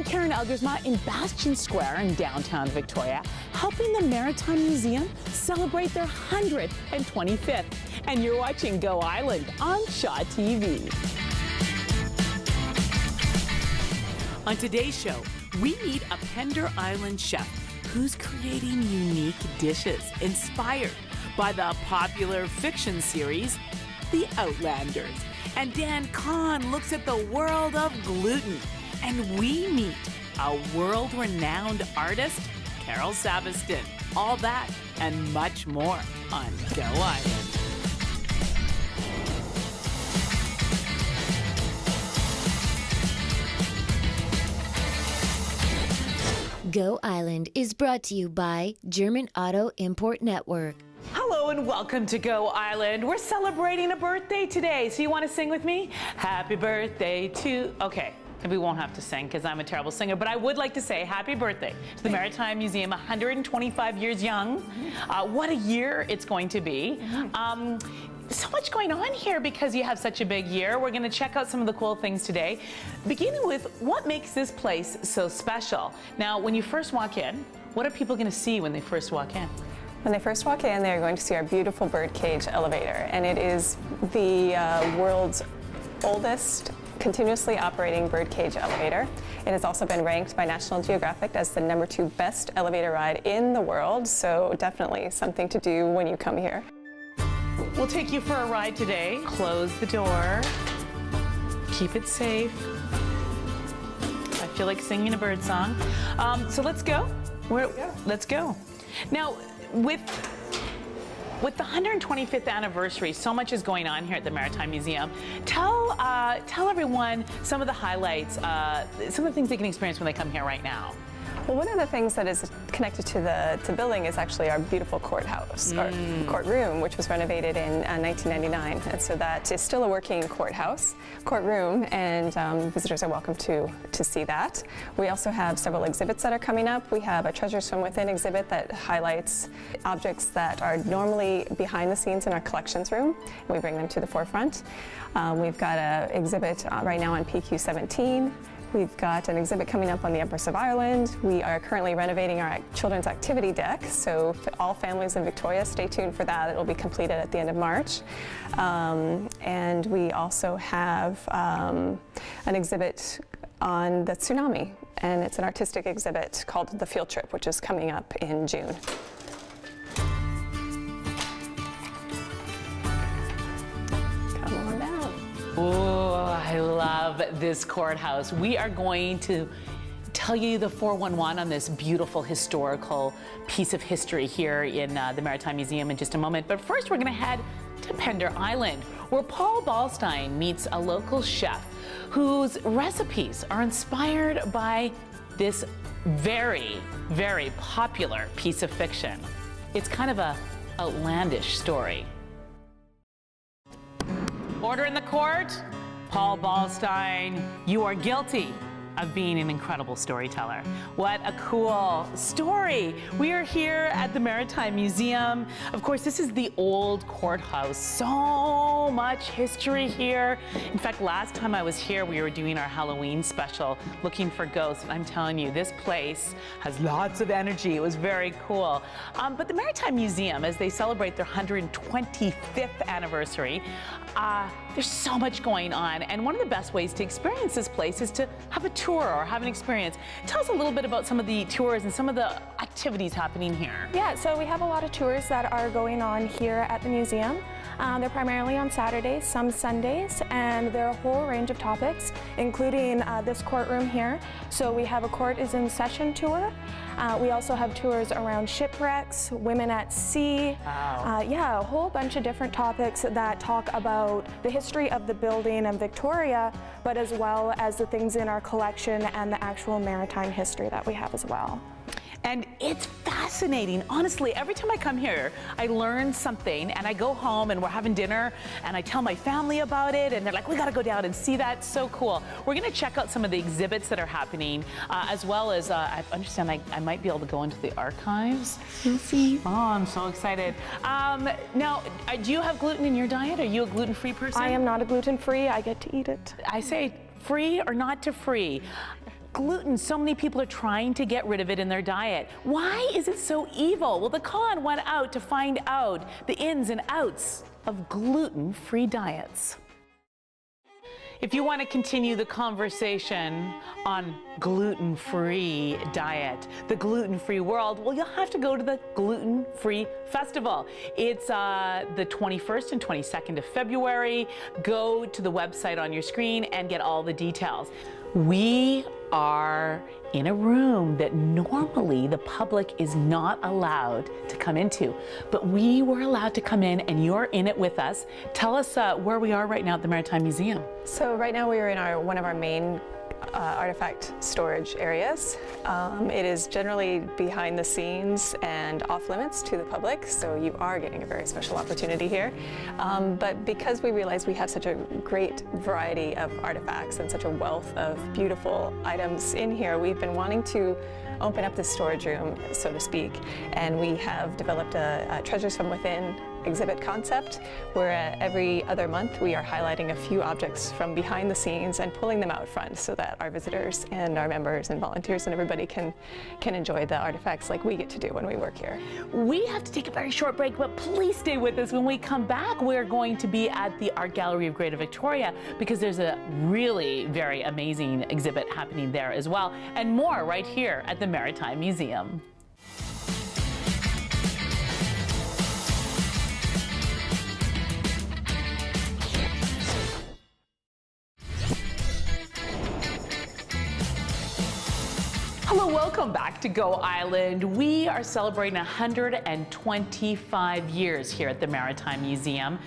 here in Elgersma in Bastion Square in downtown Victoria, helping the Maritime Museum celebrate their 125th. And you're watching Go Island on Shaw TV. On today's show, we meet a Pender Island chef who's creating unique dishes inspired by the popular fiction series, The Outlanders. And Dan Kahn looks at the world of gluten. And we meet a world-renowned artist, Carol Sabiston. All that and much more on Go Island. Go Island is brought to you by German Auto Import Network. Hello and welcome to Go Island. We're celebrating a birthday today, so you want to sing with me? Happy birthday to... Okay, we won't have to sing because I'm a terrible singer, but I would like to say happy birthday to the Maritime Museum, 125 years young. What a year it's going to be. So much going on here because you have such a big year. We're going to check out some of the cool things today, beginning with what makes this place so special. Now, when you first walk in, what are people going to see when they first walk in? When they first walk in, they're going to see our beautiful birdcage elevator, and it is the world's oldest continuously operating birdcage elevator. It has also been ranked by National Geographic as the #2 best elevator ride in the world, so definitely something to do when you come here. We'll take you for a ride today. Close the door. Keep it safe. I feel like singing a bird song. So let's go. Let's go. Now, with the 125th anniversary, so much is going on here at the Maritime Museum. Tell everyone some of the highlights, some of the things they can experience when they come here right now. Well, one of the things that is connected to the building is actually our beautiful courthouse, or courtroom, which was renovated in 1999. And so that is still a working courtroom, and visitors are welcome to see that. We also have several exhibits that are coming up. We have a Treasures from Within exhibit that highlights objects that are normally behind the scenes in our collections room, and we bring them to the forefront. We've got an exhibit right now on PQ17. We've got an exhibit coming up on the Empress of Ireland. We are currently renovating our children's activity deck, so for all families in Victoria, stay tuned for that. It will be completed at the end of March. And we also have an exhibit on the tsunami, and it's an artistic exhibit called The Field Trip, which is coming up in June. Come on down. Oh, I love this courthouse. We are going to tell you the 411 on this beautiful historical piece of history here in the Maritime Museum in just a moment. But first, we're going to head to Pender Island, where Paul Ballstein meets a local chef whose recipes are inspired by this very, very popular piece of fiction. It's kind of a outlandish story. Order in the court. Paul Ballstein, you are guilty of being an incredible storyteller. What a cool story. We are here at the Maritime Museum. Of course, this is the old courthouse. So much history here. In fact, last time I was here, we were doing our Halloween special, looking for ghosts. And I'm telling you, this place has lots of energy. It was very cool. But the Maritime Museum, as they celebrate their 125th anniversary, there's so much going on. And one of the best ways to experience this place is to have a tour or have an experience. Tell us a little bit about some of the tours and some of the activities happening here. Yeah, so we have a lot of tours that are going on here at the museum. They're primarily on Saturdays, some Sundays, and there are a whole range of topics, including this courtroom here. So we have a court is in session tour. We also have tours around shipwrecks, women at sea. Wow. Yeah, a whole bunch of different topics that talk about the history of the building and Victoria, but as well as the things in our collection and the actual maritime history that we have as well. And it's fascinating. Honestly, every time I come here, I learn something, and I go home and we're having dinner and I tell my family about it, and they're like, we gotta go down and see that. So cool. We're gonna check out some of the exhibits that are happening, as well as, I understand I might be able to go into the archives. You'll see. Oh, I'm so excited. Now, do you have gluten in your diet? Are you a gluten-free person? I am not a gluten-free. I get to eat it. I say free or not to free. gluten, so many people are trying to get rid of it in their diet. Why is it so evil? Well, the con went out to find out the ins and outs of gluten-free diets. If you want to continue the conversation on gluten-free diet, the gluten-free world, well, you'll have to go to the Gluten-Free Festival. It's the 21st and 22nd of February. Go to the website on your screen and get all the details. We are in a room that normally the public is not allowed to come into, but we were allowed to come in, and you're in it with us. Tell us where we are right now at the Maritime Museum. So right now we are in one of our main artifact storage areas. It is generally behind the scenes and off limits to the public, so you are getting a very special opportunity here. But because we realize we have such a great variety of artifacts and such a wealth of beautiful items in here, we've been wanting to open up this storage room, so to speak, and we have developed a Treasures from Within exhibit concept, where every other month we are highlighting a few objects from behind the scenes and pulling them out front so that our visitors and our members and volunteers and everybody can enjoy the artifacts like we get to do when we work here. We have to take a very short break, but please stay with us. When we come back, we're going to be at the Art Gallery of Greater Victoria because there's a really very amazing exhibit happening there as well, and more right here at the Maritime Museum. Hello, welcome back to Go Island. We are celebrating 125 years here at the Maritime Museum.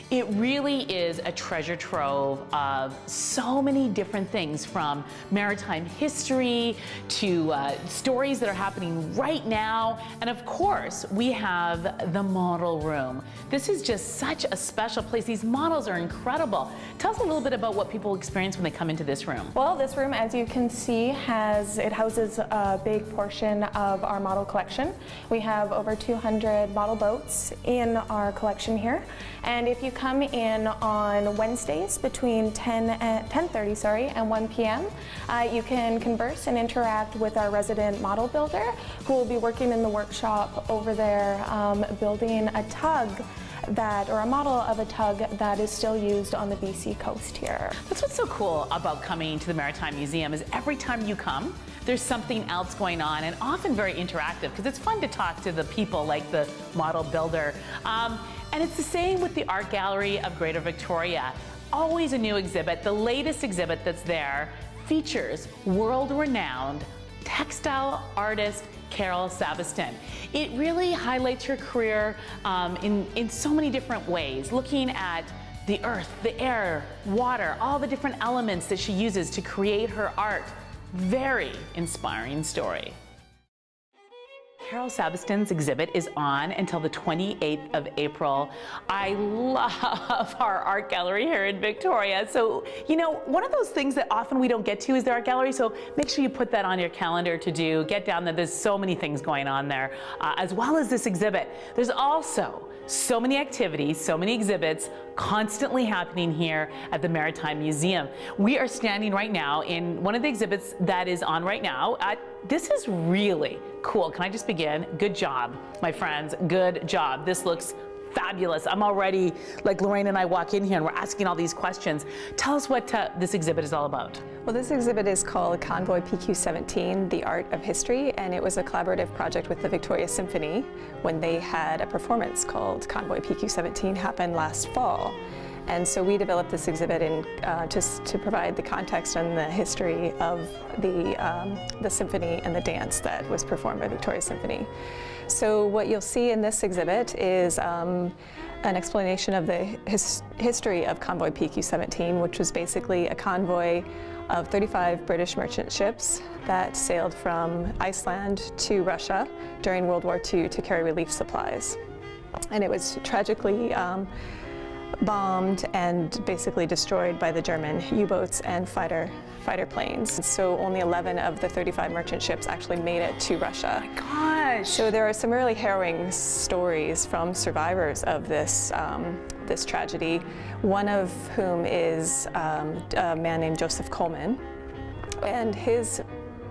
It really is a treasure trove of so many different things, from maritime history to stories that are happening right now. And of course, we have the model room. This is just such a special place. These models are incredible. Tell us a little bit about what people experience when they come into this room. Well, this room, as you can see, houses a big portion of our model collection. We have over 200 model boats in our collection here. And if you come in on Wednesdays between 10:30 and 1 p.m., you can converse and interact with our resident model builder, who will be working in the workshop over there building a tug or a model of a tug that is still used on the BC coast here. That's what's so cool about coming to the Maritime Museum, is every time you come, there's something else going on, and often very interactive, because it's fun to talk to the people like the model builder. And it's the same with the Art Gallery of Greater Victoria. Always a new exhibit. The latest exhibit that's there features world-renowned textile artist Carol Sabiston. It really highlights her career in so many different ways, looking at the earth, the air, water, all the different elements that she uses to create her art. Very inspiring story. Carol Sabiston's exhibit is on until the 28th of April. I love our art gallery here in Victoria. So, you know, one of those things that often we don't get to is the art gallery, so make sure you put that on your calendar to do. Get down there. There's so many things going on there, as well as this exhibit. There's also so many activities, so many exhibits constantly happening here at the Maritime Museum. We are standing right now in one of the exhibits that is on right now. This is really cool. Can I just begin? Good job, my friends. Good job. This looks fabulous. I'm already, like Lorraine and I walk in here and we're asking all these questions. Tell us what this exhibit is all about. Well, this exhibit is called Convoy PQ-17, The Art of History, and it was a collaborative project with the Victoria Symphony when they had a performance called Convoy PQ-17 happen last fall. And so we developed this exhibit just to provide the context and the history of the symphony and the dance that was performed by Victoria Symphony. So what you'll see in this exhibit is an explanation of the history of Convoy PQ-17, which was basically a convoy of 35 British merchant ships that sailed from Iceland to Russia during World War II to carry relief supplies. And it was tragically bombed and basically destroyed by the German U-boats and fighter planes. So only 11 of the 35 merchant ships actually made it to Russia. Oh my gosh! So there are some really harrowing stories from survivors of this this tragedy, one of whom is a man named Joseph Coleman. And his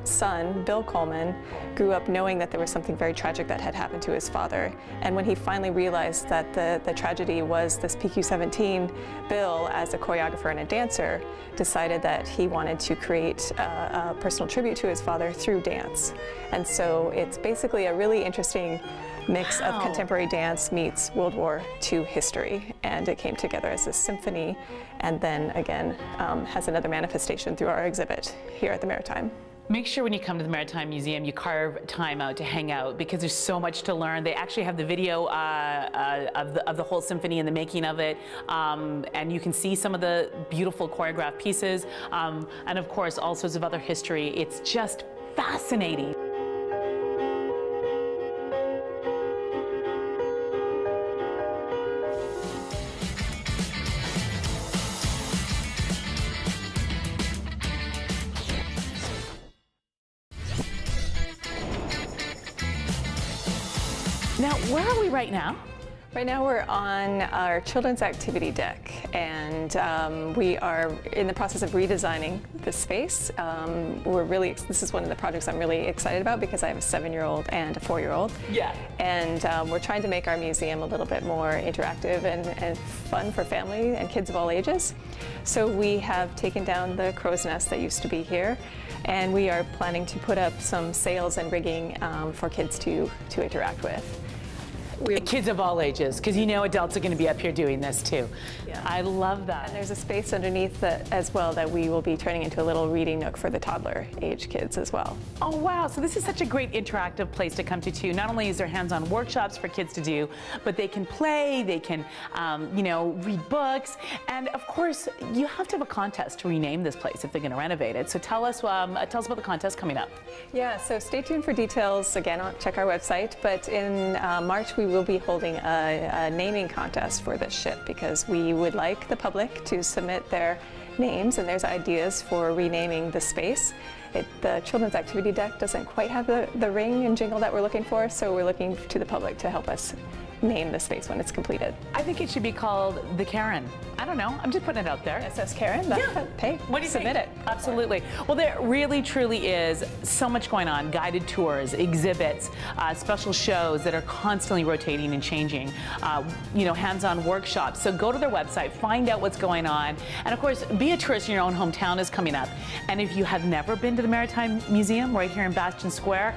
son, Bill Coleman, grew up knowing that there was something very tragic that had happened to his father. And when he finally realized that the tragedy was this PQ-17, Bill, as a choreographer and a dancer, decided that he wanted to create a personal tribute to his father through dance. And so it's basically a really interesting mix of contemporary dance meets World War II history, and it came together as a symphony, and then again has another manifestation through our exhibit here at the Maritime. Make sure when you come to the Maritime Museum, you carve time out to hang out, because there's so much to learn. They actually have the video of the whole symphony and the making of it, and you can see some of the beautiful choreographed pieces, and of course all sorts of other history. It's just fascinating. Now, where are we right now? Right now we're on our children's activity deck, and we are in the process of redesigning the space. This is one of the projects I'm really excited about because I have a 7-year-old and a 4-year-old. Yeah. And we're trying to make our museum a little bit more interactive and fun for family and kids of all ages. So we have taken down the crow's nest that used to be here, and we are planning to put up some sails and rigging for kids to interact with. Kids of all ages, because you know adults are going to be up here doing this too. Yeah. I love that. And there's a space underneath that as well that we will be turning into a little reading nook for the toddler age kids as well. Oh wow, so this is such a great interactive place to come to too. Not only is there hands-on workshops for kids to do, but they can play, they can read books, and of course you have to have a contest to rename this place if they're going to renovate it. So tell us about the contest coming up. Yeah, so stay tuned for details. Again, check our website, but in March we will be holding a naming contest for this ship, because we would like the public to submit their names and there's ideas for renaming the space. The children's activity deck doesn't quite have the ring and jingle that we're looking for, so we're looking to the public to help us name the space when it's completed. I think it should be called the Karen. I don't know, I'm just putting it out there. SS Karen? Yeah. Hey, what do you submit think? it. Absolutely. Well, there really truly is so much going on. Guided tours, exhibits, special shows that are constantly rotating and changing, hands-on workshops. So go to their website, find out what's going on, and of course, Be a Tourist in Your Own Hometown is coming up. And if you have never been to the Maritime Museum right here in Bastion Square,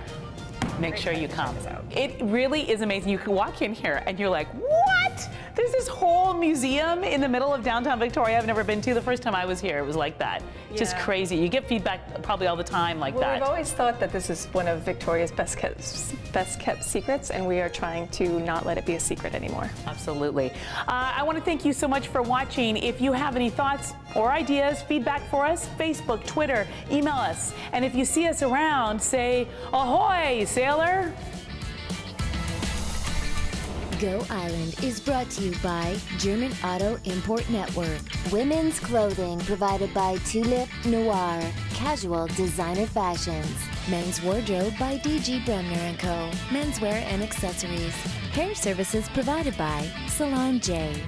make sure you come. It really is amazing. You can walk in here and you're like, what? There's this whole museum in the middle of downtown Victoria I've never been to. The first time I was here, it was like that. Just crazy. You get feedback probably all the time like that. We've always thought that this is one of Victoria's best kept secrets, and we are trying to not let it be a secret anymore. Absolutely. I want to thank you so much for watching. If you have any thoughts or ideas, feedback for us, Facebook, Twitter, email us. And if you see us around, say, ahoy, sailor. Go Island is brought to you by German Auto Import Network. Women's clothing provided by Tulip Noir. Casual designer fashions. Men's wardrobe by DG Bremner & Co. Menswear and accessories. Hair services provided by Salon J.